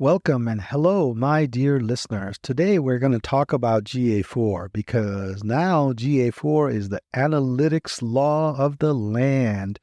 Welcome and hello, my dear listeners. Today we're going to talk about GA4 because now GA4 is the analytics law of the land.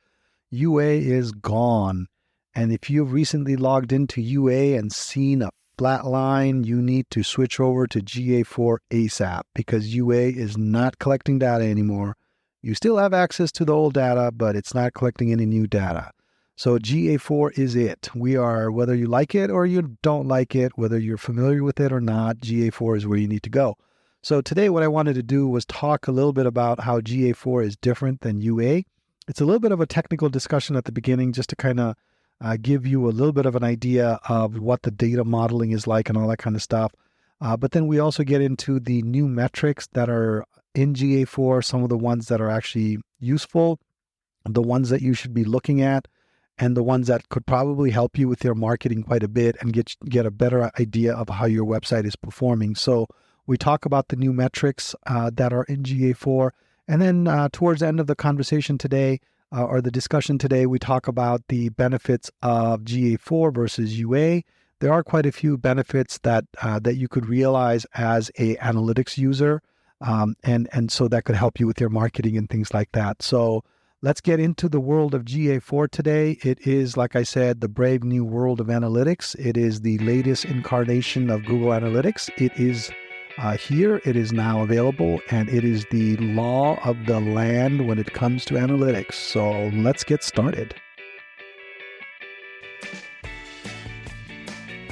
UA is gone. And if you've recently logged into UA and seen a flat line, you need to switch over to GA4 ASAP because UA is not collecting data anymore. You still have access to the old data, but it's not collecting any new data. So GA4 is it. We are, whether you like it or you don't like it, whether you're familiar with it or not, GA4 is where you need to go. So today what I wanted to do was talk a little bit about how GA4 is different than UA. It's a little bit of a technical discussion at the beginning just to kind of give you a little bit of an idea of what the data modeling is like and all that kind of stuff. But then we also get into the new metrics that are in GA4, some of the ones that are actually useful, the ones that you should be looking at, and the ones that could probably help you with your marketing quite a bit and get a better idea of how your website is performing. So we talk about the new metrics that are in GA4. And then towards the end of the conversation today, or the discussion today, we talk about the benefits of GA4 versus UA. There are quite a few benefits that you could realize as a analytics user. And so that could help you with your marketing and things like that. So let's get into the world of GA4 today. It is, like I said, the brave new world of analytics. It is the latest incarnation of Google Analytics. It is here. It is now available, and it is the law of the land when it comes to analytics. So let's get started.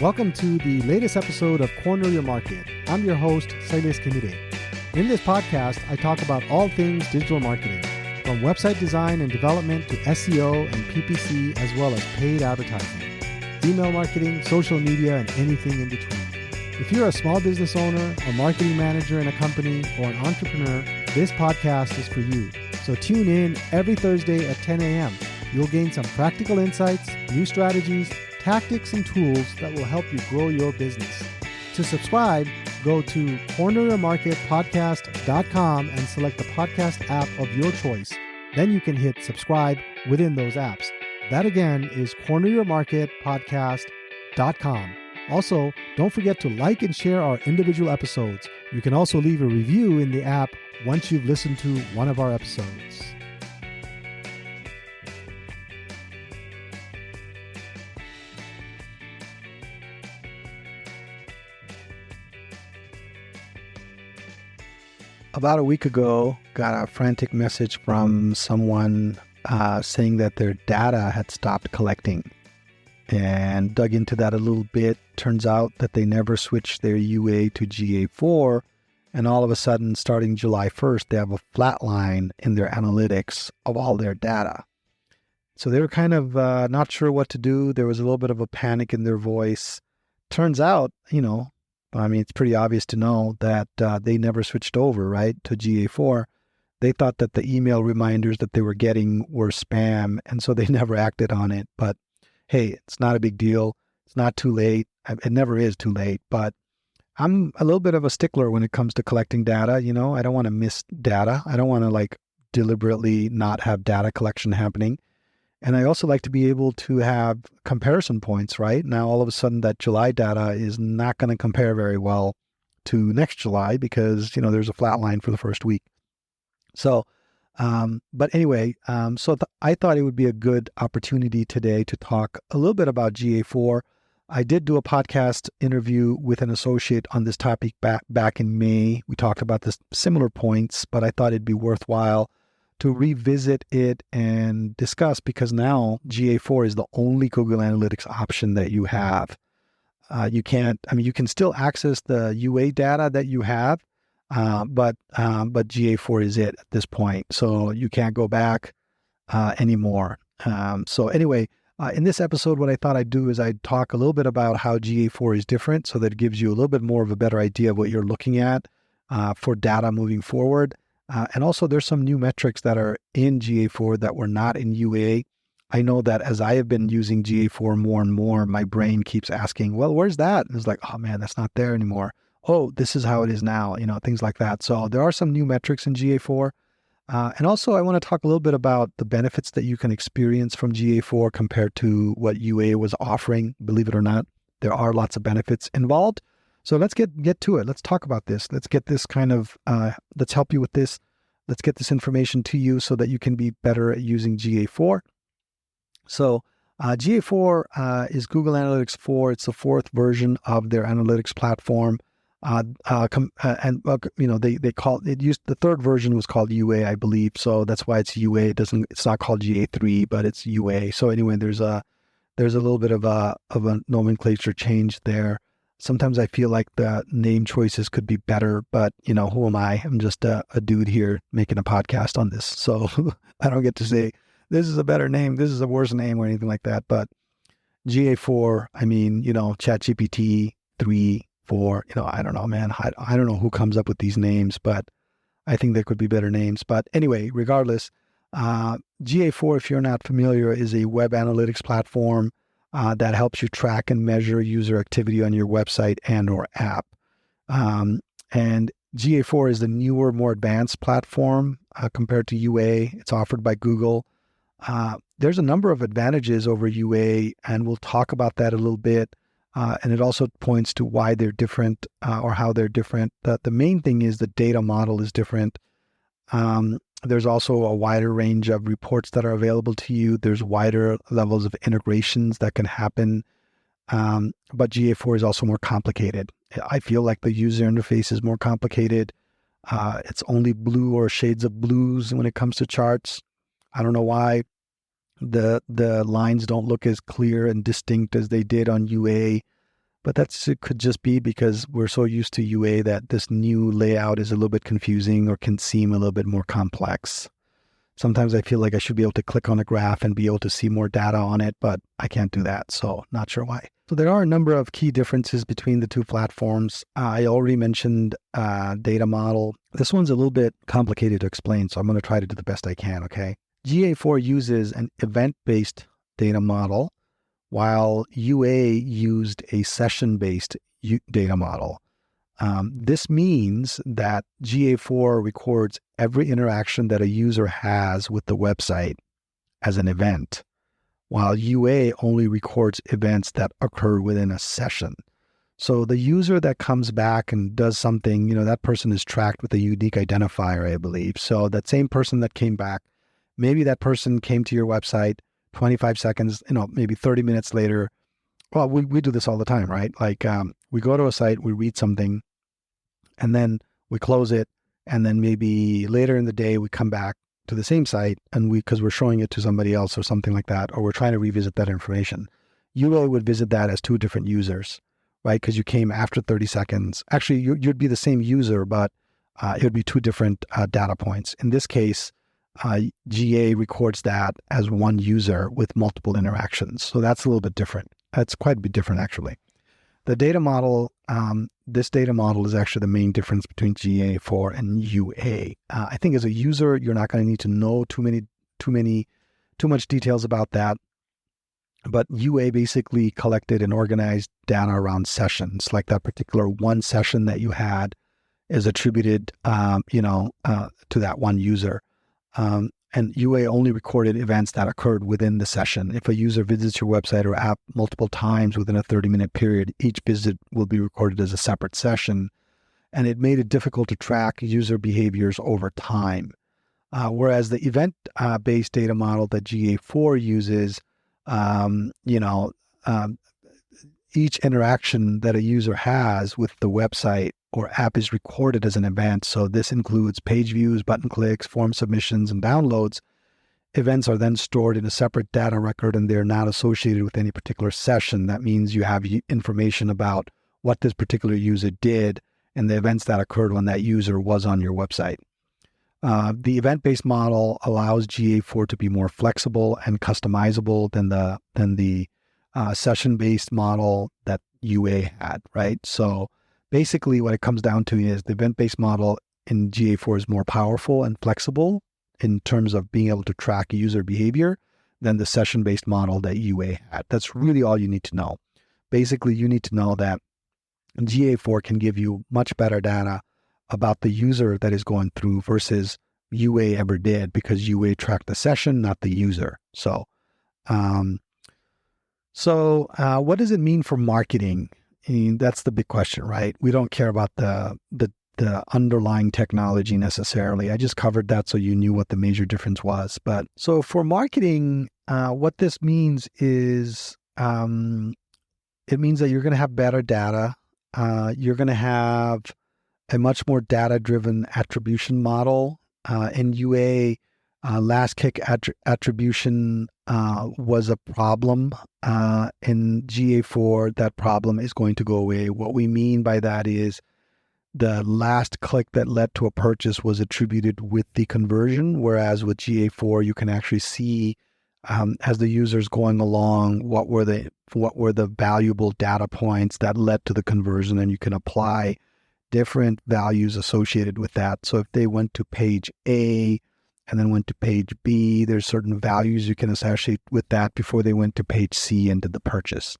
Welcome to the latest episode of Corner Your Market. I'm your host, Silas Kinide. In this podcast, I talk about all things digital marketing, from website design and development to SEO and PPC, as well as paid advertising, email marketing, social media, and anything in between. If you're a small business owner, a marketing manager in a company, or an entrepreneur, this podcast is for you. So tune in every Thursday at 10 a.m. You'll gain some practical insights, new strategies, tactics, and tools that will help you grow your business. To subscribe, go to corneryourmarketpodcast.com and select the podcast app of your choice. Then you can hit subscribe within those apps. That again is corneryourmarketpodcast.com. Also, don't forget to like and share our individual episodes. You can also leave a review in the app once you've listened to one of our episodes. About a week ago, got a frantic message from someone saying that their data had stopped collecting, and dug into that a little bit. Turns out that they never switched their UA to GA4, and all of a sudden, starting July 1st, they have a flat line in their analytics of all their data. So they were kind of not sure what to do. There was a little bit of a panic in their voice. Turns out, it's pretty obvious to know that they never switched over, right, to GA4. They thought that the email reminders that they were getting were spam, and so they never acted on it. But hey, it's not a big deal. It's not too late. It never is too late. But I'm a little bit of a stickler when it comes to collecting data. I don't want to miss data. I don't want to deliberately not have data collection happening. And I also like to be able to have comparison points, right? Now, all of a sudden, that July data is not going to compare very well to next July because, there's a flat line for the first week. So, but anyway, I thought it would be a good opportunity today to talk a little bit about GA4. I did do a podcast interview with an associate on this topic back in May. We talked about this similar points, but I thought it'd be worthwhile to revisit it and discuss, because now GA4 is the only Google Analytics option that you have. You can still access the UA data that you have, but GA4 is it at this point. So you can't go back anymore. So anyway, in this episode, what I thought I'd do is I'd talk a little bit about how GA4 is different, so that it gives you a little bit more of a better idea of what you're looking at for data moving forward. And also there's some new metrics that are in GA4 that were not in UA. I know that as I have been using GA4 more and more, my brain keeps asking, well, where's that? And it's like, oh man, that's not there anymore. Oh, this is how it is now, things like that. So there are some new metrics in GA4. And also I want to talk a little bit about the benefits that you can experience from GA4 compared to what UA was offering, believe it or not. there are lots of benefits involved. So let's get to it. Let's talk about this. Let's get this let's help you with this. Let's get this information to you so that you can be better at using GA4. So GA4 is Google Analytics 4. It's the fourth version of their analytics platform. They call it, the third version was called UA, I believe. So that's why it's UA. It's not called GA3, but it's UA. So anyway, there's a little bit of a nomenclature change there. Sometimes I feel like the name choices could be better, but who am I? I'm just a dude here making a podcast on this. So I don't get to say this is a better name, this is a worse name or anything like that. But GA4, ChatGPT 3, 4, I don't know, man. I don't know who comes up with these names, but I think there could be better names. But anyway, regardless, GA4, if you're not familiar, is a web analytics platform that helps you track and measure user activity on your website and or app. And GA4 is the newer, more advanced platform compared to UA. It's offered by Google. There's a number of advantages over UA, and we'll talk about that a little bit. And it also points to why they're different or how they're different. The main thing is the data model is different. There's also a wider range of reports that are available to you. There's wider levels of integrations that can happen. But GA4 is also more complicated. I feel like the user interface is more complicated. It's only blue or shades of blues when it comes to charts. I don't know why the lines don't look as clear and distinct as they did on UA. But it could just be because we're so used to UA that this new layout is a little bit confusing or can seem a little bit more complex. Sometimes I feel like I should be able to click on a graph and be able to see more data on it, but I can't do that, so not sure why. So there are a number of key differences between the two platforms. I already mentioned data model. This one's a little bit complicated to explain, so I'm going to try to do the best I can, okay? GA4 uses an event-based data model, while UA used a session-based data model. This means that GA4 records every interaction that a user has with the website as an event, while UA only records events that occur within a session. So the user that comes back and does something, that person is tracked with a unique identifier, I believe. So that same person that came back, maybe that person came to your website 25 seconds, maybe 30 minutes later. Well, we do this all the time, right? Like we go to a site, we read something, and then we close it. And then maybe later in the day, we come back to the same site and because we're showing it to somebody else or something like that, or we're trying to revisit that information. UA would visit that as two different users, right? Because you came after 30 seconds. Actually, you'd be the same user, but it would be two different data points. In this case, GA records that as one user with multiple interactions. So that's a little bit different. That's quite a bit different, actually. The data model, this data model is actually the main difference between GA4 and UA. I think as a user, you're not going to need to know too much details about that. But UA basically collected and organized data around sessions, like that particular one session that you had is attributed, to that one user. And UA only recorded events that occurred within the session. If a user visits your website or app multiple times within a 30-minute period, each visit will be recorded as a separate session. And it made it difficult to track user behaviors over time. Whereas the event-based data model that GA4 uses, each interaction that a user has with the website or app is recorded as an event. So this includes page views, button clicks, form submissions, and downloads. Events are then stored in a separate data record and they're not associated with any particular session. That means you have information about what this particular user did and the events that occurred when that user was on your website. The event-based model allows GA4 to be more flexible and customizable than the session-based model that UA had, right? So basically what it comes down to is the event-based model in GA4 is more powerful and flexible in terms of being able to track user behavior than the session-based model that UA had. That's really all you need to know. Basically, you need to know that GA4 can give you much better data about the user that is going through versus UA ever did, because UA tracked the session, not the user. So So what does it mean for marketing? I mean, that's the big question, right? We don't care about the underlying technology necessarily. I just covered that so you knew what the major difference was. But so for marketing, what this means is it means that you're going to have better data. You're going to have a much more data-driven attribution model. In UA, last kick attribution was a problem. In GA4, that problem is going to go away. What we mean by that is the last click that led to a purchase was attributed with the conversion, whereas with GA4, you can actually see as the user's going along what were the valuable data points that led to the conversion, and you can apply different values associated with that. So if they went to page A and then went to page B, there's certain values you can associate with that before they went to page C and did the purchase.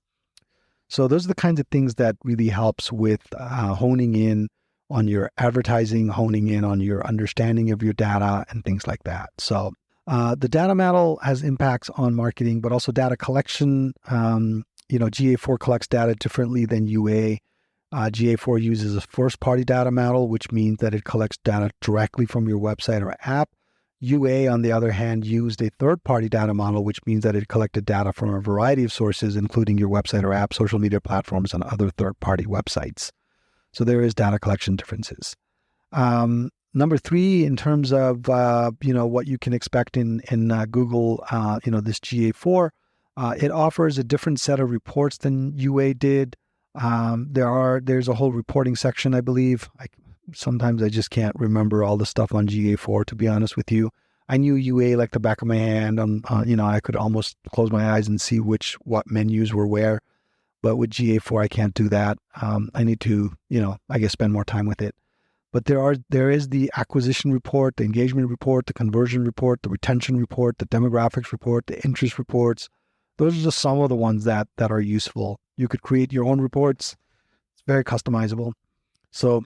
So those are the kinds of things that really helps with honing in on your advertising, honing in on your understanding of your data and things like that. So the data model has impacts on marketing, but also data collection. GA4 collects data differently than UA. GA4 uses a first-party data model, which means that it collects data directly from your website or app. UA, on the other hand, used a third-party data model, which means that it collected data from a variety of sources, including your website or app, social media platforms, and other third-party websites. So there is data collection differences. Number three, in terms of what you can expect in Google, this GA4, it offers a different set of reports than UA did. There's a whole reporting section, I believe. Sometimes I just can't remember all the stuff on GA4, to be honest with you. I knew UA like the back of my hand. I could almost close my eyes and see what menus were where. But with GA4, I can't do that. I need to, spend more time with it. But there is the acquisition report, the engagement report, the conversion report, the retention report, the demographics report, the interest reports. Those are just some of the ones that are useful. You could create your own reports. It's very customizable. So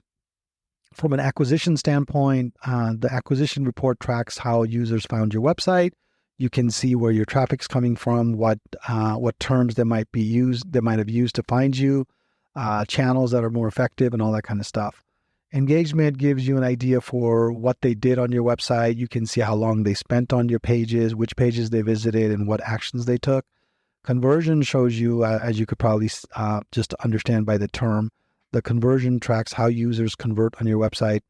from an acquisition standpoint, the acquisition report tracks how users found your website. You can see where your traffic's coming from, what terms they might have used to find you, channels that are more effective, and all that kind of stuff. Engagement gives you an idea for what they did on your website. You can see how long they spent on your pages, which pages they visited, and what actions they took. Conversion shows you, as you could probably just understand by the term, the conversion tracks how users convert on your website.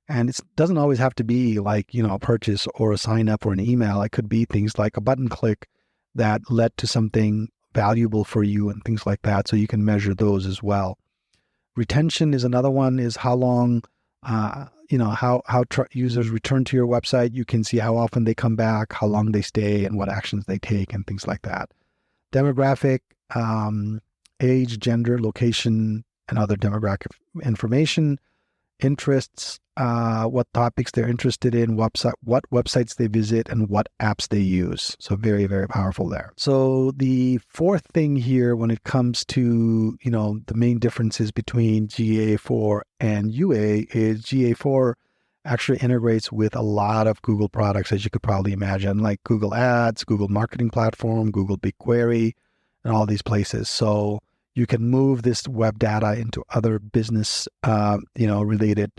And it doesn't always have to be like, a purchase or a sign up or an email. It could be things like a button click that led to something valuable for you and things like that. So you can measure those as well. Retention is another one, is how long, users return to your website. You can see how often they come back, how long they stay, and what actions they take, and things like that. Demographic, age, gender, location, and other demographic information. Interests, what topics they're interested in, what websites they visit, and what apps they use. So very, very powerful there. So the fourth thing here when it comes to, the main differences between GA4 and UA is GA4 actually integrates with a lot of Google products, as you could probably imagine, like Google Ads, Google Marketing Platform, Google BigQuery, and all these places. So you can move this web data into other business, related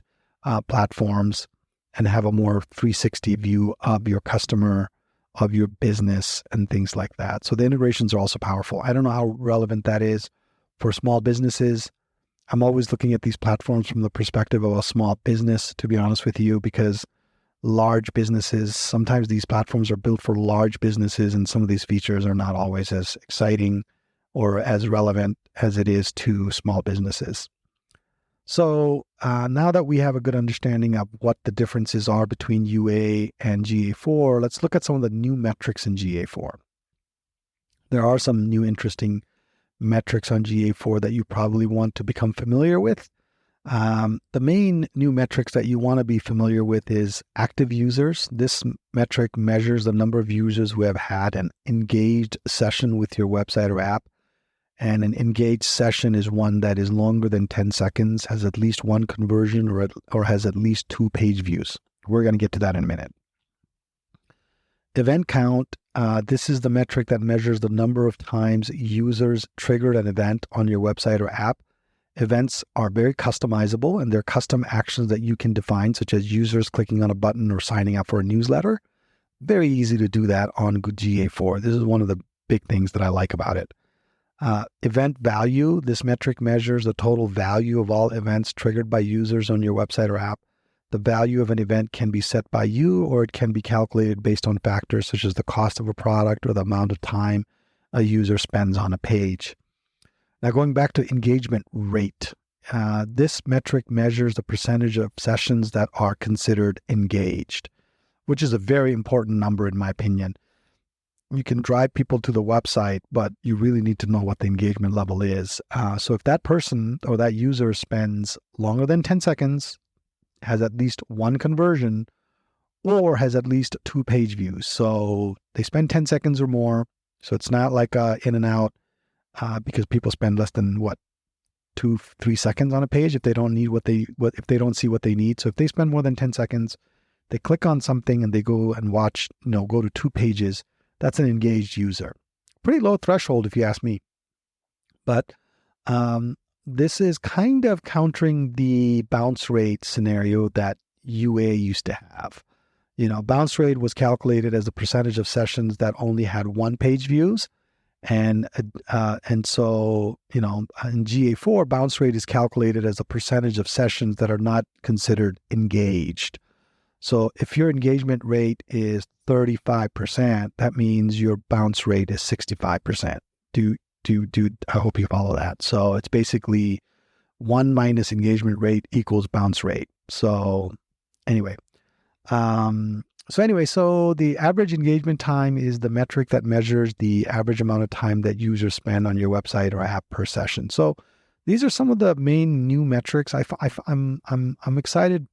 platforms and have a more 360 view of your customer, of your business, and things like that. So the integrations are also powerful. I don't know how relevant that is for small businesses. I'm always looking at these platforms from the perspective of a small business, to be honest with you, because large businesses, sometimes these platforms are built for large businesses, and some of these features are not always as exciting or as relevant as it is to small businesses. So now that we have a good understanding of what the differences are between UA and GA4, let's look at some of the new metrics in GA4. There are some new interesting metrics on GA4 that you probably want to become familiar with. The main new metrics that you want to be familiar with is active users. This metric measures the number of users who have had an engaged session with your website or app. And an engaged session is one that is longer than 10 seconds, has at least one conversion, or has at least 2 page views. We're going to get to that in a minute. Event count This is the metric that measures the number of times users triggered an event on your website or app. Events are very customizable, and they're custom actions that you can define, such as users clicking on a button or signing up for a newsletter. Very easy to do that on GA4. This is one of the big things that I like about it. Event value. This metric measures the total value of all events triggered by users on your website or app. The value of an event can be set by you, or it can be calculated based on factors such as the cost of a product or the amount of time a user spends on a page. Now, going back to engagement rate, this metric measures the percentage of sessions that are considered engaged, which is a very important number in my opinion. You can drive people to the website, but you really need to know what the engagement level is. So if that person or that user spends longer than 10 seconds, has at least one conversion, or has at least 2 page views. So they spend 10 seconds or more. So it's not like in and out, because people spend less than 2-3 seconds on a page if they don't need if they don't see what they need. So if they spend more than 10 seconds, they click on something and they go and watch, go to 2 pages. That's an engaged user. Pretty low threshold if you ask me. But this is kind of countering the bounce rate scenario that UA used to have. Bounce rate was calculated as the percentage of sessions that only had 1 page views. And so, in GA4, bounce rate is calculated as a percentage of sessions that are not considered engaged. So if your engagement rate is 35%, that means your bounce rate is 65%. I hope you follow that. So it's basically 1 minus engagement rate equals bounce rate. So anyway, so the average engagement time is the metric that measures the average amount of time that users spend on your website or app per session. So these are some of the main new metrics. I'm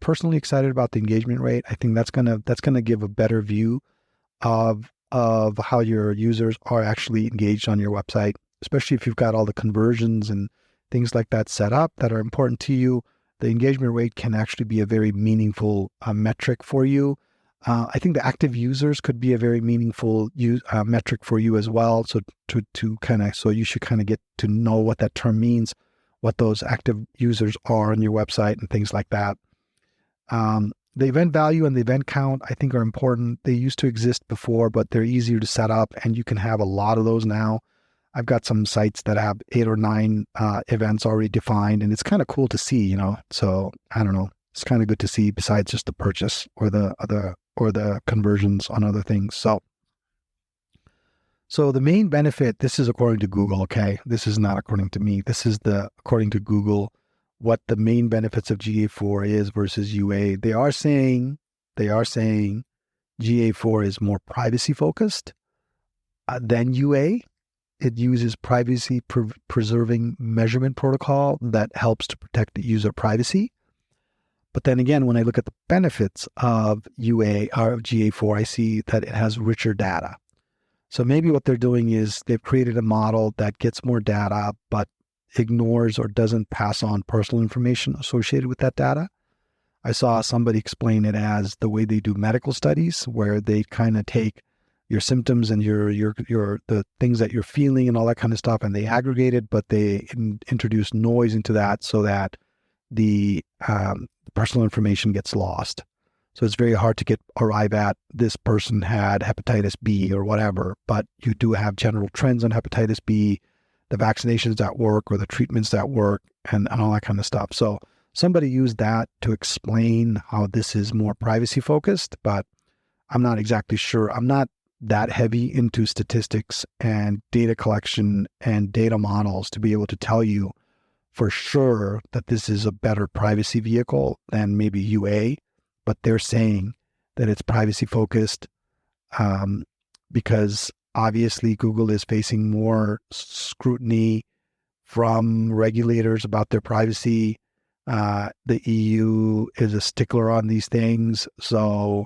personally excited about the engagement rate. I think that's gonna give a better view of how your users are actually engaged on your website, especially if you've got all the conversions and things like that set up that are important to you. The engagement rate can actually be a very meaningful metric for you. I think the active users could be a very meaningful metric for you as well. So so you should kind of get to know what that term means, what those active users are on your website and things like that. The event value and the event count, I think, are important. They used to exist before, but they're easier to set up, and you can have a lot of those now. I've got some sites that have 8 or 9 events already defined, and it's kind of cool to see, So I don't know, it's kind of good to see besides just the purchase or the conversions on other things. So the main benefit, this is according to Google, okay? This is not according to me. This is according to Google, what the main benefits of GA4 is versus UA. They are saying GA4 is more privacy focused than UA. It uses privacy preserving measurement protocol that helps to protect the user privacy. But then again, when I look at the benefits of UA or of GA4, I see that it has richer data. So maybe what they're doing is they've created a model that gets more data, but ignores or doesn't pass on personal information associated with that data. I saw somebody explain it as the way they do medical studies, where they kind of take your symptoms and the things that you're feeling and all that kind of stuff, and they aggregate it, but they introduce noise into that so that the personal information gets lost. So it's very hard to arrive at this person had hepatitis B or whatever, but you do have general trends on hepatitis B, the vaccinations that work or the treatments that work, and all that kind of stuff. So somebody used that to explain how this is more privacy focused, but I'm not exactly sure. I'm not that heavy into statistics and data collection and data models to be able to tell you for sure that this is a better privacy vehicle than maybe UA, but they're saying that it's privacy focused because obviously Google is facing more scrutiny from regulators about their privacy. The EU is a stickler on these things. So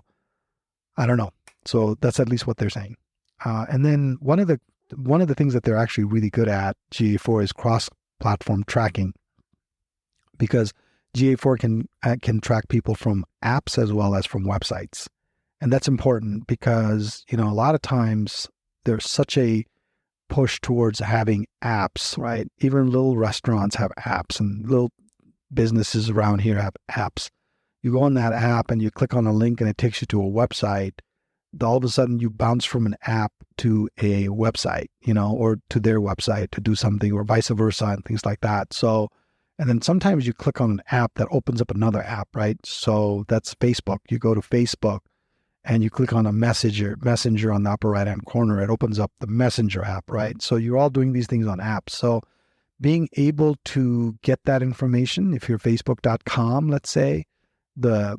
I don't know. So that's at least what they're saying. And then one of the things that they're actually really good at, GA4, is cross-platform tracking, because GA4 can track people from apps as well as from websites. And that's important because, a lot of times there's such a push towards having apps, right? Even little restaurants have apps and little businesses around here have apps. You go on that app and you click on a link and it takes you to a website. All of a sudden you bounce from an app to a website, or to their website to do something, or vice versa, and things like that. So, and then sometimes you click on an app that opens up another app, right? So that's Facebook. You go to Facebook and you click on a messenger on the upper right-hand corner. It opens up the Messenger app, right? So you're all doing these things on apps. So being able to get that information, if you're facebook.com, let's say, the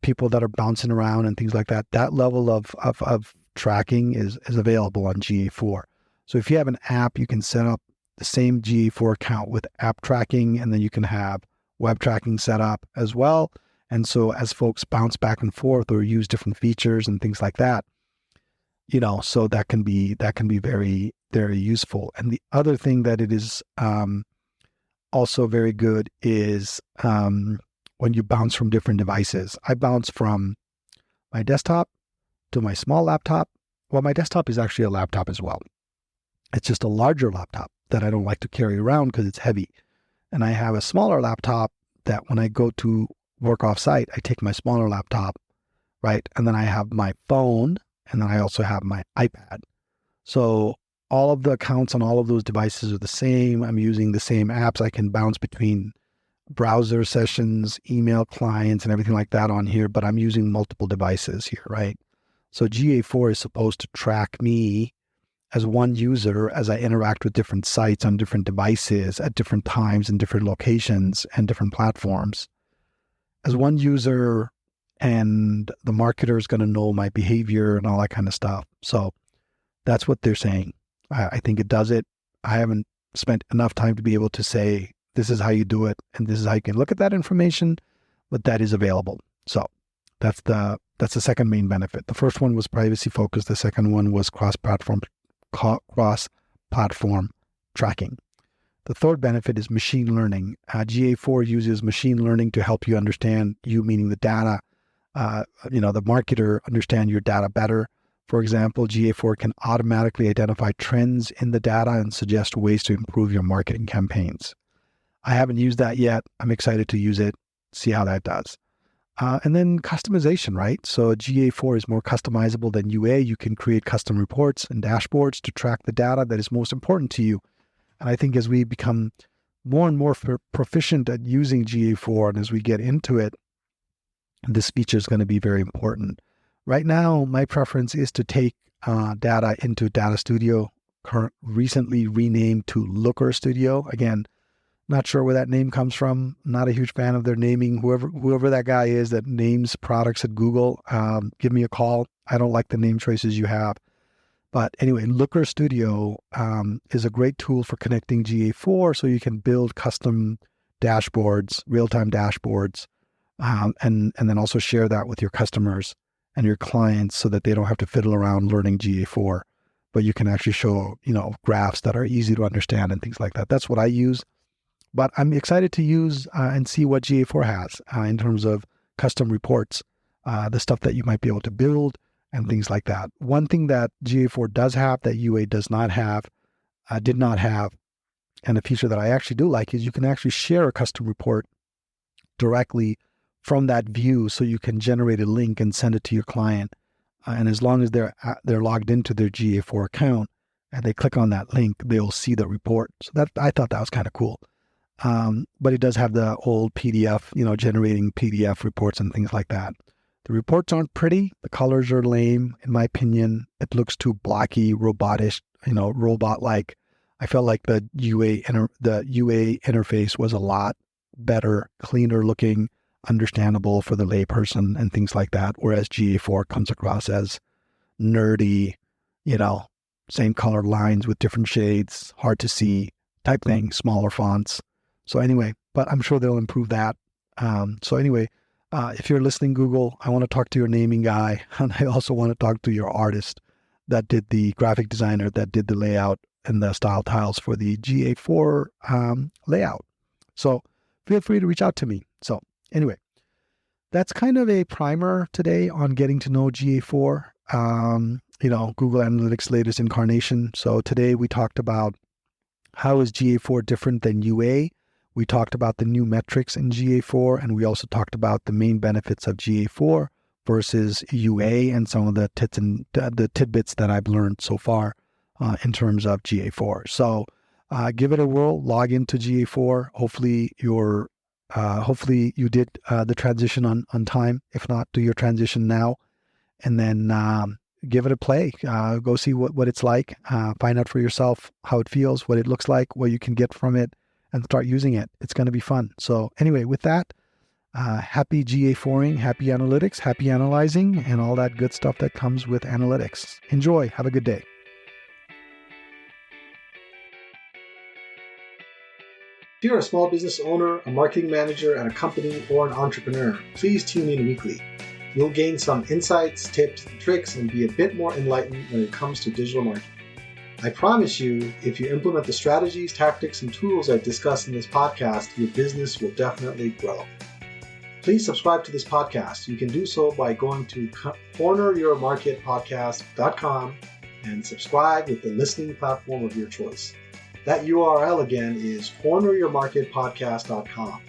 people that are bouncing around and things like that, that level of tracking is available on GA4. So if you have an app, you can set up the same GA4 account with app tracking, and then you can have web tracking set up as well. And so as folks bounce back and forth or use different features and things like that, so that can be very, very useful. And the other thing that it is also very good is when you bounce from different devices. I bounce from my desktop to my small laptop. Well, my desktop is actually a laptop as well. It's just a larger laptop that I don't like to carry around because it's heavy. And I have a smaller laptop that when I go to work off-site, I take my smaller laptop, right? And then I have my phone, and then I also have my iPad. So all of the accounts on all of those devices are the same. I'm using the same apps. I can bounce between browser sessions, email clients, and everything like that on here, but I'm using multiple devices here, right? So GA4 is supposed to track me as one user as I interact with different sites on different devices at different times in different locations and different platforms. As one user, and the marketer is going to know my behavior and all that kind of stuff. So that's what they're saying. I think it does it. I haven't spent enough time to be able to say, this is how you do it, and this is how you can look at that information, but that is available. So that's the second main benefit. The first one was privacy focused. The second one was cross-platform tracking. The third benefit is machine learning. GA4 uses machine learning to help you understand, you meaning the data, the marketer, understand your data better. For example, GA4 can automatically identify trends in the data and suggest ways to improve your marketing campaigns. I haven't used that yet. I'm excited to use it, see how that does. And then customization, right? So GA4 is more customizable than UA. You can create custom reports and dashboards to track the data that is most important to you. And I think as we become more and more proficient at using GA4, and as we get into it, this feature is going to be very important. Right now, my preference is to take data into Data Studio, recently renamed to Looker Studio. Again, not sure where that name comes from. Not a huge fan of their naming. Whoever that guy is that names products at Google, give me a call. I don't like the name choices you have. But anyway, Looker Studio is a great tool for connecting GA4 so you can build custom dashboards, real-time dashboards, and then also share that with your customers and your clients so that they don't have to fiddle around learning GA4, but you can actually show, graphs that are easy to understand and things like that. That's what I use. But I'm excited to use and see what GA4 has in terms of custom reports, the stuff that you might be able to build and things like that. One thing that GA4 does have that UA does not have, did not have, and a feature that I actually do like is you can actually share a custom report directly from that view, so you can generate a link and send it to your client. And as long as they're logged into their GA4 account and they click on that link, they'll see the report. So that I thought that was kind of cool. But it does have the old PDF, generating PDF reports and things like that. The reports aren't pretty. The colors are lame, in my opinion. It looks too blocky, robotish, robot-like. I felt like the UA interface was a lot better, cleaner looking, understandable for the layperson and things like that. Whereas GA4 comes across as nerdy, same color lines with different shades, hard to see type thing, smaller fonts. So anyway, but I'm sure they'll improve that. If you're listening, Google, I want to talk to your naming guy. And I also want to talk to your artist that did the graphic designer that did the layout and the style tiles for the GA4 layout. So feel free to reach out to me. So anyway, that's kind of a primer today on getting to know GA4, Google Analytics' latest incarnation. So today we talked about how is GA4 different than UA. We talked about the new metrics in GA4, and we also talked about the main benefits of GA4 versus UA and some of the tidbits that I've learned so far in terms of GA4. So give it a whirl, log into GA4. Hopefully you did the transition on time. If not, do your transition now, and then give it a play. Go see what it's like. Find out for yourself how it feels, what it looks like, what you can get from it, and start using it. It's going to be fun. So anyway, with that, happy GA4ing, happy analytics, happy analyzing, and all that good stuff that comes with analytics. Enjoy. Have a good day. If you're a small business owner, a marketing manager at a company, or an entrepreneur, please tune in weekly. You'll gain some insights, tips, and tricks, and be a bit more enlightened when it comes to digital marketing. I promise you, if you implement the strategies, tactics, and tools I discuss in this podcast, your business will definitely grow. Please subscribe to this podcast. You can do so by going to corneryourmarketpodcast.com and subscribe with the listening platform of your choice. That URL again is corneryourmarketpodcast.com.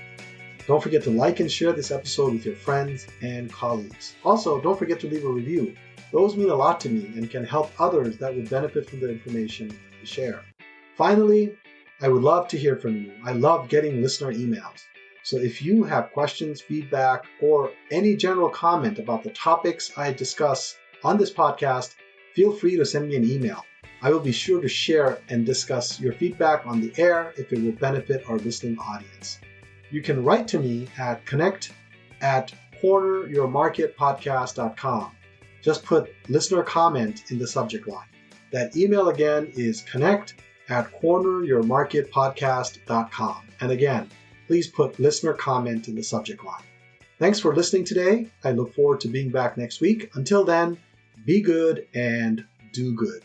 Don't forget to like and share this episode with your friends and colleagues. Also, don't forget to leave a review. Those mean a lot to me and can help others that would benefit from the information you share. Finally, I would love to hear from you. I love getting listener emails. So if you have questions, feedback, or any general comment about the topics I discuss on this podcast, feel free to send me an email. I will be sure to share and discuss your feedback on the air if it will benefit our listening audience. You can write to me at connect@corneryourmarketpodcast.com. Just put listener comment in the subject line. That email again is connect@corneryourmarketpodcast.com. And again, please put listener comment in the subject line. Thanks for listening today. I look forward to being back next week. Until then, be good and do good.